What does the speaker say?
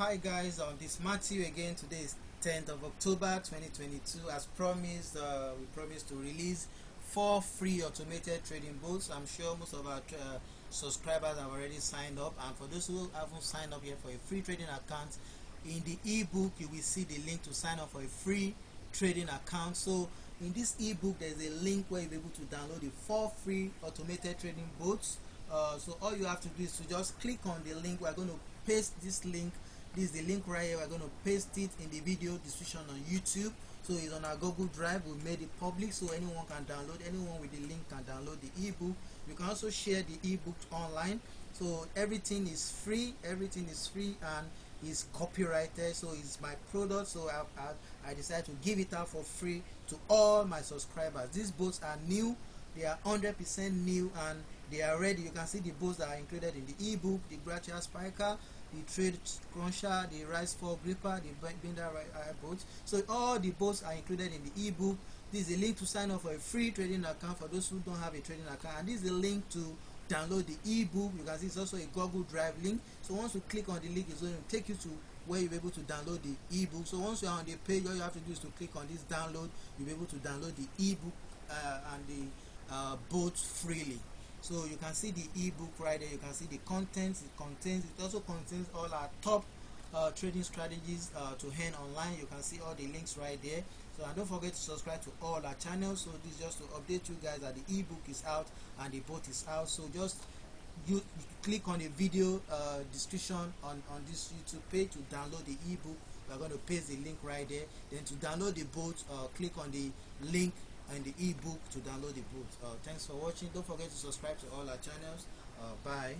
Hi guys, this is Matthew again. Today is 10th of October 2022. As promised, we promised to release 4 free automated trading bots. I'm sure most of our subscribers have already signed up, and for those who haven't signed up yet for a free trading account, in the ebook you will see the link to sign up for a free trading account. So in this ebook there's a link where you'll be able to download the 4 free automated trading bots. So all you have to do is to just click on the link. We're going to paste this link. This is the link right here. We're going to paste it in the video description on YouTube. So it's on our Google Drive. We made it public so anyone can download. Anyone with the link can download the ebook. You can also share the ebook online. So everything is free. Everything is free and is copyrighted. So it's my product. So I decided to give it out for free to all my subscribers. These books are new. They are 100% new and they are ready. You can see the boats that are included in the ebook: the GRATIASPIKER, the TRADESCRUNCHER, the RISEFALLGRIPPER, the BINDERIBOT. So all the boats are included in the ebook. This is a link to sign up for a free trading account for those who don't have a trading account, and this is a link to download the ebook. You can see it's also a Google Drive link. So once you click on the link, it's going to take you to where you'll be able to download the ebook. So once you're on the page, all you have to do is to click on this download. You'll be able to download the ebook and the both freely. So you can see the ebook right there. You can see the contents. It also contains all our top trading strategies to earn online. You can see all the links right there. So and don't forget to subscribe to all our channels. So this is just to update you guys that the ebook is out and the boat is out. So just you click on the video description on this YouTube page to download the ebook. We're going to paste the link right there. Then to download the boat, click on the link and the ebook to download the book. Thanks for watching. Don't forget to subscribe to all our channels. Bye.